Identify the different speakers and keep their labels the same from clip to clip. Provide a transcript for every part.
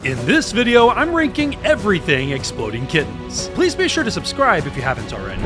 Speaker 1: In this video, I'm ranking everything Exploding Kittens. Please be sure to subscribe if you haven't already.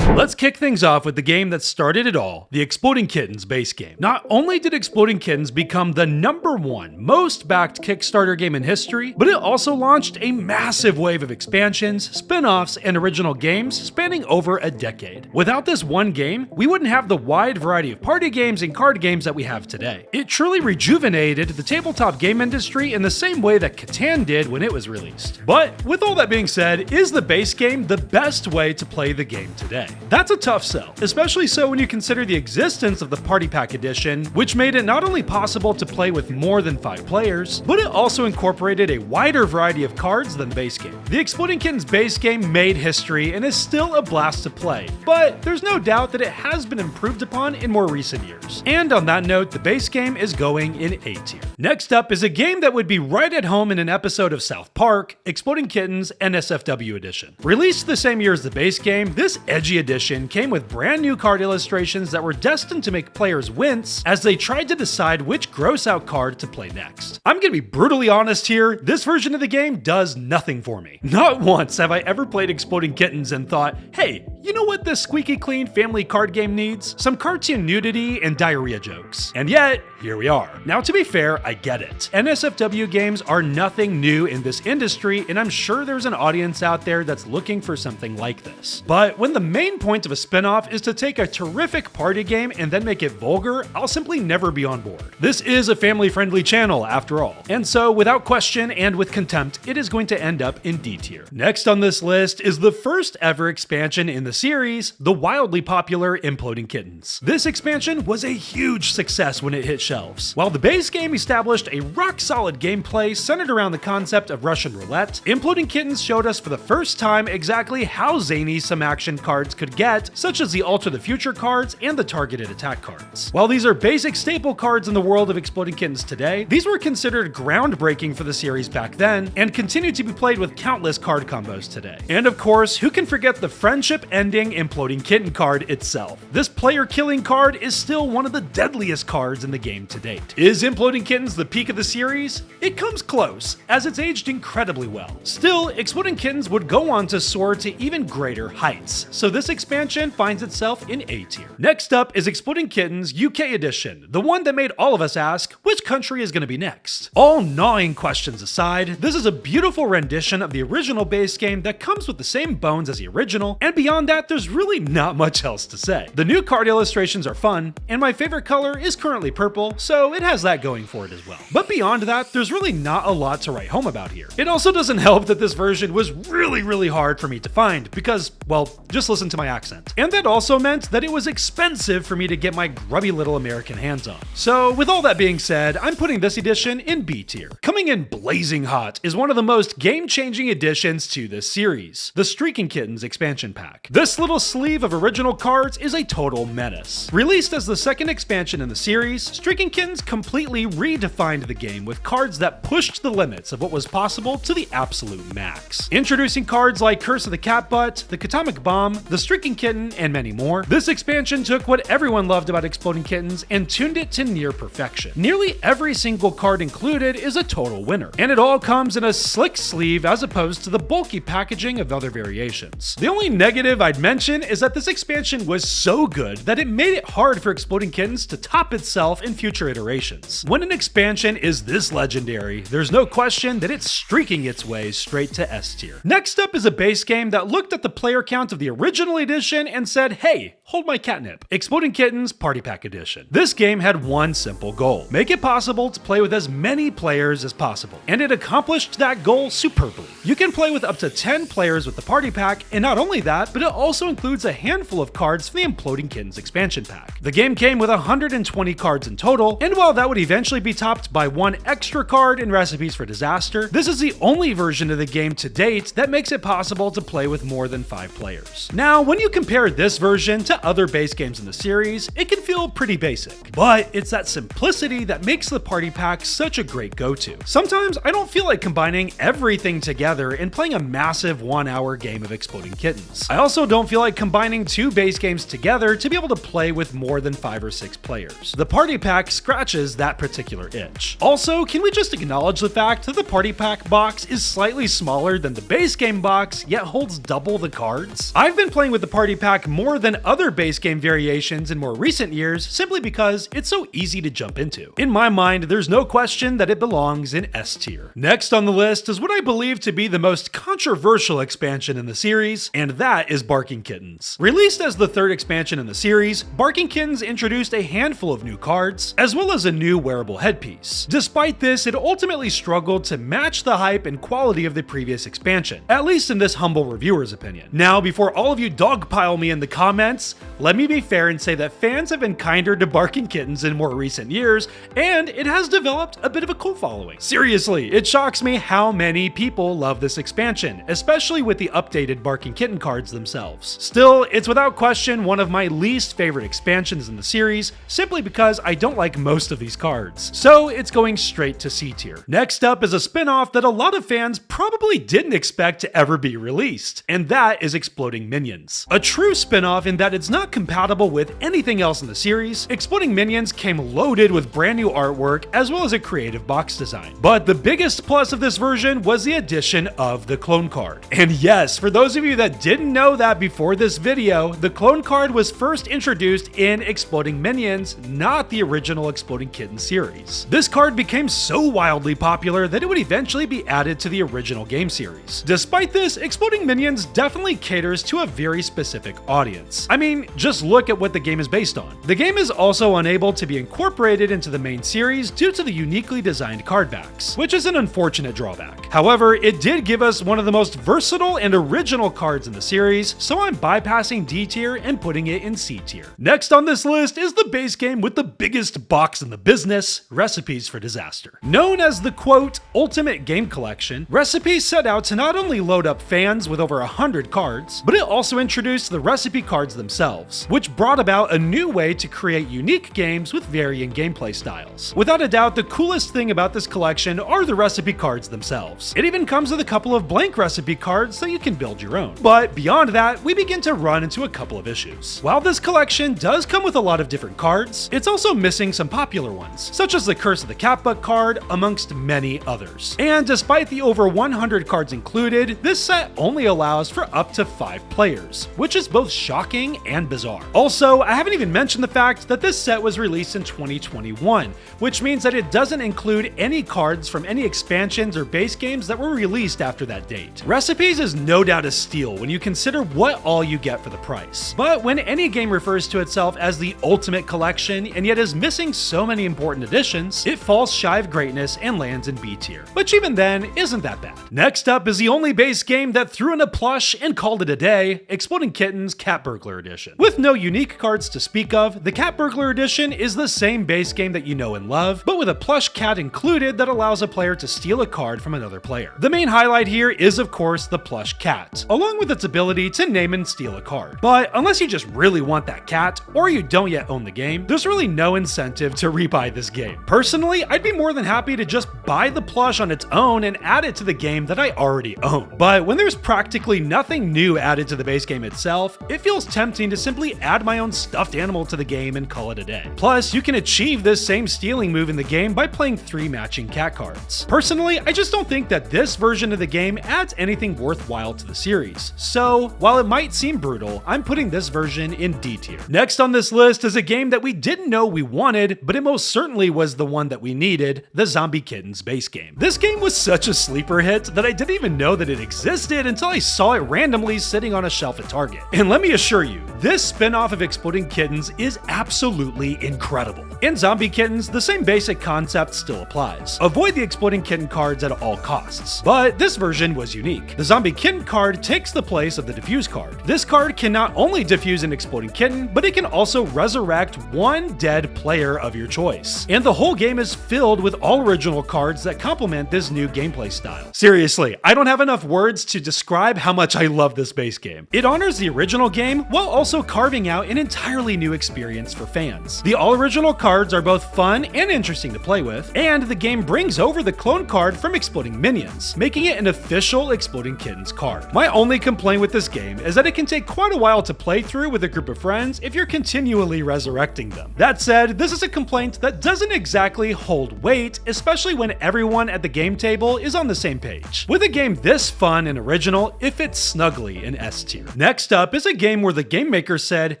Speaker 1: Let's kick things off with the game that started it all, the Exploding Kittens base game. Not only did Exploding Kittens become the #1 most backed Kickstarter game in history, but it also launched a massive wave of expansions, spin-offs, and original games spanning over a decade. Without this one game, we wouldn't have the wide variety of party games and card games that we have today. It truly rejuvenated the tabletop game industry in the same way that Catan did when it was released. But with all that being said, is the base game the best way to play the game today? That's a tough sell, especially so when you consider the existence of the Party Pack Edition, which made it not only possible to play with more than 5 players, but it also incorporated a wider variety of cards than the base game. The Exploding Kittens base game made history and is still a blast to play, but there's no doubt that it has been improved upon in more recent years. And on that note, the base game is going in A tier. Next up is a game that would be right at home in an episode of South Park, Exploding Kittens NSFW Edition. Released the same year as the base game, this edgy edition came with brand new card illustrations that were destined to make players wince as they tried to decide which gross out card to play next. I'm gonna be brutally honest here, this version of the game does nothing for me. Not once have I ever played Exploding Kittens and thought, hey, you know what this squeaky clean family card game needs? Some cartoon nudity and diarrhea jokes. And yet, here we are. Now to be fair, I get it. NSFW games are nothing new in this industry, and I'm sure there's an audience out there that's looking for something like this. But when the main point of a spin-off is to take a terrific party game and then make it vulgar, I'll simply never be on board. This is a family-friendly channel after all. And so, without question and with contempt, it is going to end up in D tier. Next on this list is the first ever expansion in the series, the wildly popular Imploding Kittens. This expansion was a huge success when it hit shelves. While the base game established a rock-solid gameplay centered around the concept of Russian roulette, Imploding Kittens showed us for the first time exactly how zany some action cards could get, such as the Alter the Future cards and the targeted attack cards. While these are basic staple cards in the world of Exploding Kittens today, these were considered groundbreaking for the series back then, and continue to be played with countless card combos today. And of course, who can forget the friendship-ending Imploding Kitten card itself? This player-killing card is still one of the deadliest cards in the game to date. Is Imploding Kittens the peak of the series? It comes close, as it's aged incredibly well. Still, Exploding Kittens would go on to soar to even greater heights, so this expansion finds itself in A tier. Next up is Exploding Kittens UK Edition, the one that made all of us ask, which country is going to be next? All gnawing questions aside, this is a beautiful rendition of the original base game that comes with the same bones as the original, and beyond that, there's really not much else to say. The new card illustrations are fun, and my favorite color is currently purple, so it has that going for it as well. But beyond that, there's really not a lot to write home about here. It also doesn't help that this version was really hard for me to find because, well, just listen to my accent. And that also meant that it was expensive for me to get my grubby little American hands on. So with all that being said, I'm putting this edition in B tier. Coming in blazing hot is one of the most game-changing additions to this series, the Streaking Kittens expansion pack. This little sleeve of original cards is a total menace. Released as the second expansion in the series, Streaking Kittens completely redefined the game with cards that pushed the limits of what was possible to the absolute max. Introducing cards like Curse of the Catbutt, the Atomic Bomb, the Streaking Kitten, and many more, this expansion took what everyone loved about Exploding Kittens and tuned it to near perfection. Nearly every single card included is a total winner, and it all comes in a slick sleeve as opposed to the bulky packaging of other variations. The only negative I'd mention is that this expansion was so good that it made it hard for Exploding Kittens to top itself in future iterations. When an expansion is this legendary, there's no question that it's streaking its way straight to S tier. Next up is a base game that looked at the player count of the original edition and said, hey, hold my catnip. Exploding Kittens Party Pack Edition. This game had one simple goal: make it possible to play with as many players as possible. And it accomplished that goal superbly. You can play with up to 10 players with the Party Pack, and not only that, but it also includes a handful of cards for the Imploding Kittens expansion pack. The game came with 120 cards in total, and while that would eventually be topped by one extra card in Recipes for Disaster, this is the only version of the game to date that makes it possible to play with more than 5 players. Now, when you compare this version to at other base games in the series, it can feel pretty basic. But it's that simplicity that makes the party pack such a great go-to. Sometimes I don't feel like combining everything together and playing a massive 1-hour game of Exploding Kittens. I also don't feel like combining 2 base games together to be able to play with more than 5 or 6 players. The party pack scratches that particular itch. Also, can we just acknowledge the fact that the party pack box is slightly smaller than the base game box, yet holds double the cards? I've been playing with the party pack more than other base game variations in more recent years simply because it's so easy to jump into. In my mind, there's no question that it belongs in S tier. Next on the list is what I believe to be the most controversial expansion in the series, and that is Barking Kittens. Released as the 3rd expansion in the series, Barking Kittens introduced a handful of new cards, as well as a new wearable headpiece. Despite this, it ultimately struggled to match the hype and quality of the previous expansion, at least in this humble reviewer's opinion. Now, before all of you dogpile me in the comments, let me be fair and say that fans have been kinder to Barking Kittens in more recent years, and it has developed a bit of a cult following. Seriously, it shocks me how many people love this expansion, especially with the updated Barking Kitten cards themselves. Still, it's without question one of my least favorite expansions in the series, simply because I don't like most of these cards. So it's going straight to C tier. Next up is a spin-off that a lot of fans probably didn't expect to ever be released, and that is Exploding Minions. A true spin-off in that it's not compatible with anything else in the series, Exploding Minions came loaded with brand new artwork as well as a creative box design. But the biggest plus of this version was the addition of the clone card. And yes, for those of you that didn't know that before this video, the clone card was first introduced in Exploding Minions, not the original Exploding Kitten series. This card became so wildly popular that it would eventually be added to the original game series. Despite this, Exploding Minions definitely caters to a very specific audience. I mean, just look at what the game is based on. The game is also unable to be incorporated into the main series due to the uniquely designed card backs, which is an unfortunate drawback. However, it did give us one of the most versatile and original cards in the series, so I'm bypassing D tier and putting it in C tier. Next on this list is the base game with the biggest box in the business, Recipes for Disaster. Known as the quote, ultimate game collection, Recipes set out to not only load up fans with over 100 cards, but it also introduced the recipe cards themselves, which brought about a new way to create unique games with varying gameplay styles. Without a doubt, the coolest thing about this collection are the recipe cards themselves. It even comes with a couple of blank recipe cards so you can build your own. But beyond that, we begin to run into a couple of issues. While this collection does come with a lot of different cards, it's also missing some popular ones, such as the Curse of the Catbook card, amongst many others. And despite the over 100 cards included, this set only allows for up to 5 players, which is both shocking and bizarre. Also, I haven't even mentioned the fact that this set was released in 2021, which means that it doesn't include any cards from any expansions or base games that were released after that date. Recipes is no doubt a steal when you consider what all you get for the price. But when any game refers to itself as the ultimate collection and yet is missing so many important additions, it falls shy of greatness and lands in B tier, which even then isn't that bad. Next up is the only base game that threw in a plush and called it a day, Exploding Kittens Cat Burglar Edition. With no unique cards to speak of, the Cat Burglar Edition is the same base game that you know and love, but with a plush cat included that allows a player to steal a card from another player. The main highlight here is of course the plush cat, along with its ability to name and steal a card. But unless you just really want that cat, or you don't yet own the game, there's really no incentive to rebuy this game. Personally, I'd be more than happy to just buy the plush on its own and add it to the game that I already own. But when there's practically nothing new added to the base game itself, it feels tempting to simply add my own stuffed animal to the game and call it a day. Plus, you can achieve this same stealing move in the game by playing 3 matching cat cards. Personally, I just don't think that this version of the game adds anything worthwhile to the series. So, while it might seem brutal, I'm putting this version in D tier. Next on this list is a game that we didn't know we wanted, but it most certainly was the one that we needed, the Zombie Kittens base game. This game was such a sleeper hit that I didn't even know that it existed until I saw it randomly sitting on a shelf at Target. And let me assure you, this spin-off of Exploding Kittens is absolutely incredible. In Zombie Kittens, the same basic concept still applies. Avoid the Exploding Kitten cards at all costs. But this version was unique. The Zombie Kitten card takes the place of the Diffuse card. This card can not only diffuse an Exploding Kitten, but it can also resurrect one dead player of your choice. And the whole game is filled with all original cards that complement this new gameplay style. Seriously, I don't have enough words to describe how much I love this base game. It honors the original game while also also carving out an entirely new experience for fans. The all-original cards are both fun and interesting to play with, and the game brings over the clone card from Exploding Minions, making it an official Exploding Kittens card. My only complaint with this game is that it can take quite a while to play through with a group of friends if you're continually resurrecting them. That said, this is a complaint that doesn't exactly hold weight, especially when everyone at the game table is on the same page. With a game this fun and original, it fits snugly in S tier. Next up is a game where the game maker said,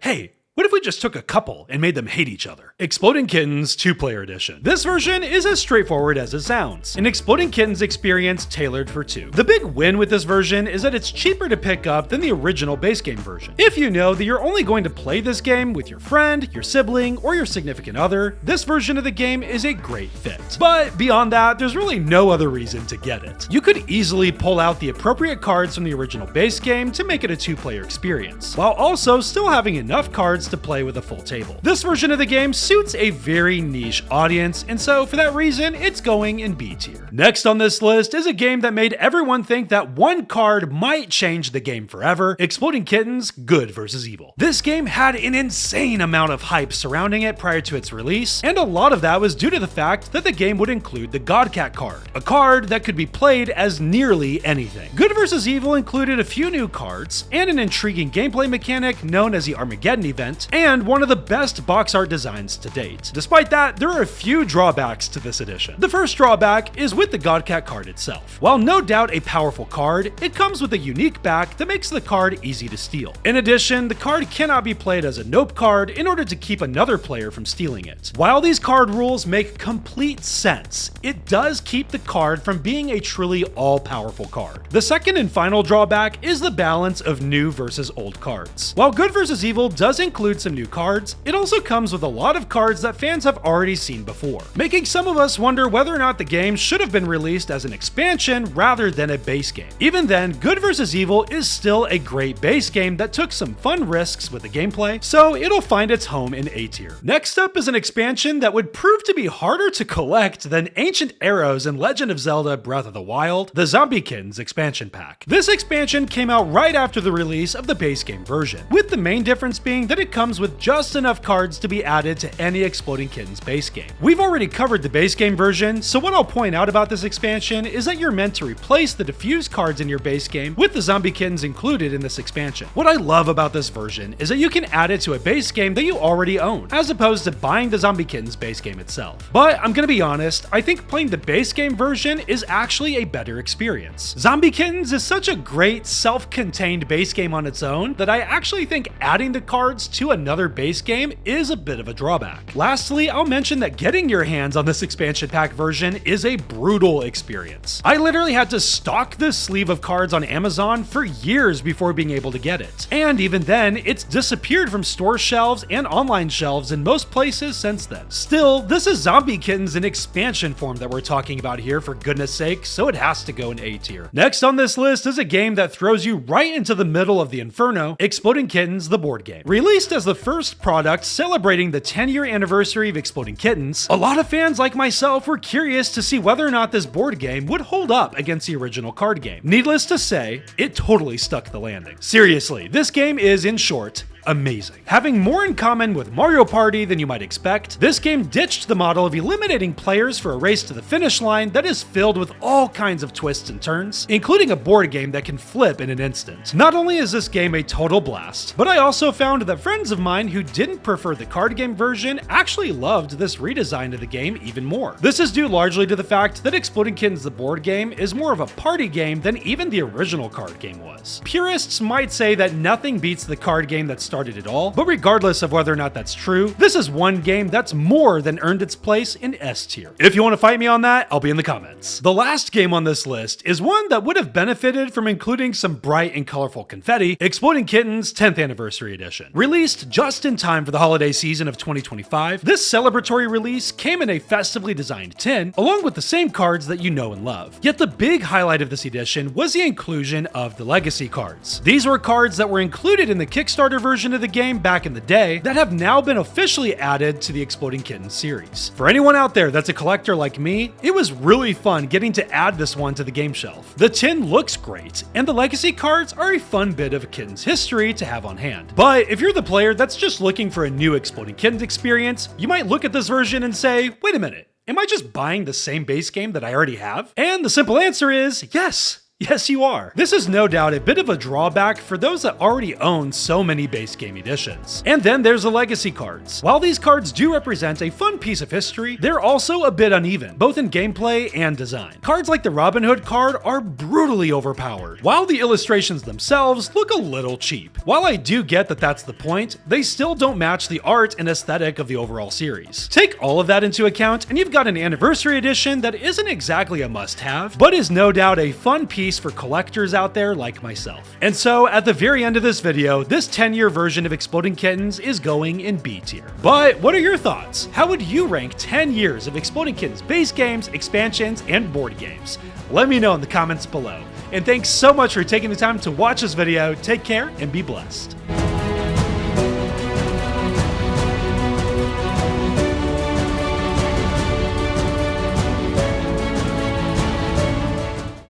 Speaker 1: hey, what if we just took a couple and made them hate each other? Exploding Kittens 2-Player Edition. This version is as straightforward as it sounds, an Exploding Kittens experience tailored for two. The big win with this version is that it's cheaper to pick up than the original base game version. If you know that you're only going to play this game with your friend, your sibling, or your significant other, this version of the game is a great fit. But beyond that, there's really no other reason to get it. You could easily pull out the appropriate cards from the original base game to make it a 2-player experience, while also still having enough cards to play with a full table. This version of the game suits a very niche audience, and so for that reason, it's going in B tier. Next on this list is a game that made everyone think that one card might change the game forever: Exploding Kittens Good vs. Evil. This game had an insane amount of hype surrounding it prior to its release, and a lot of that was due to the fact that the game would include the Godcat card, a card that could be played as nearly anything. Good vs. Evil included a few new cards, and an intriguing gameplay mechanic known as the Armageddon event, and one of the best box art designs to date. Despite that, there are a few drawbacks to this edition. The first drawback is with the Godcat card itself. While no doubt a powerful card, it comes with a unique back that makes the card easy to steal. In addition, the card cannot be played as a nope card in order to keep another player from stealing it. While these card rules make complete sense, it does keep the card from being a truly all-powerful card. The second and final drawback is the balance of new versus old cards. While Good vs. Evil does include some new cards, it also comes with a lot of cards that fans have already seen before, making some of us wonder whether or not the game should have been released as an expansion rather than a base game. Even then, Good vs. Evil is still a great base game that took some fun risks with the gameplay, so it'll find its home in A tier. Next up is an expansion that would prove to be harder to collect than Ancient Arrows in Legend of Zelda Breath of the Wild, the Zombie Kittens expansion pack. This expansion came out right after the release of the base game version, with the main difference being that it comes with just enough cards to be added to any Exploding Kittens base game. We've already covered the base game version, so what I'll point out about this expansion is that you're meant to replace the diffused cards in your base game with the Zombie Kittens included in this expansion. What I love about this version is that you can add it to a base game that you already own, as opposed to buying the Zombie Kittens base game itself. But I'm gonna be honest, I think playing the base game version is actually a better experience. Zombie Kittens is such a great self-contained base game on its own that I actually think adding the cards to another base game is a bit of a drawback. Lastly, I'll mention that getting your hands on this expansion pack version is a brutal experience. I literally had to stock this sleeve of cards on Amazon for years before being able to get it. And even then, it's disappeared from store shelves and online shelves in most places since then. Still, this is Zombie Kittens in expansion form that we're talking about here, for goodness sake, so it has to go in A tier. Next on this list is a game that throws you right into the middle of the inferno: Exploding Kittens, the board game. Released as the first product celebrating the 10-year anniversary of Exploding Kittens, a lot of fans like myself were curious to see whether or not this board game would hold up against the original card game. Needless to say, it totally stuck the landing. Seriously, this game is, in short, amazing. Having more in common with Mario Party than you might expect, this game ditched the model of eliminating players for a race to the finish line that is filled with all kinds of twists and turns, including a board game that can flip in an instant. Not only is this game a total blast, but I also found that friends of mine who didn't prefer the card game version actually loved this redesign of the game even more. This is due largely to the fact that Exploding Kittens the board game is more of a party game than even the original card game was. Purists might say that nothing beats the card game that started it all, but regardless of whether or not that's true, this is one game that's more than earned its place in S tier. If you want to fight me on that, I'll be in the comments. The last game on this list is one that would have benefited from including some bright and colorful confetti: Exploding Kittens 10th Anniversary Edition. Released just in time for the holiday season of 2025, this celebratory release came in a festively designed tin, along with the same cards that you know and love. Yet the big highlight of this edition was the inclusion of the legacy cards. These were cards that were included in the Kickstarter version version of the game back in the day that have now been officially added to the Exploding Kittens series. For anyone out there that's a collector like me, it was really fun getting to add this one to the game shelf. The tin looks great, and the legacy cards are a fun bit of a Kittens history to have on hand. But if you're the player that's just looking for a new Exploding Kittens experience, you might look at this version and say, wait a minute, am I just buying the same base game that I already have? And the simple answer is yes. Yes, you are. This is no doubt a bit of a drawback for those that already own so many base game editions. And then there's the legacy cards. While these cards do represent a fun piece of history, they're also a bit uneven, both in gameplay and design. Cards like the Robin Hood card are brutally overpowered, while the illustrations themselves look a little cheap. While I do get that that's the point, they still don't match the art and aesthetic of the overall series. Take all of that into account, and you've got an anniversary edition that isn't exactly a must-have, but is no doubt a fun piece for collectors out there like myself. And so at the very end of this video, this 10-year version of Exploding Kittens is going in B tier. But what are your thoughts? How would you rank 10 years of Exploding Kittens base games, expansions, and board games? Let me know in the comments below. And thanks so much for taking the time to watch this video. Take care and be blessed.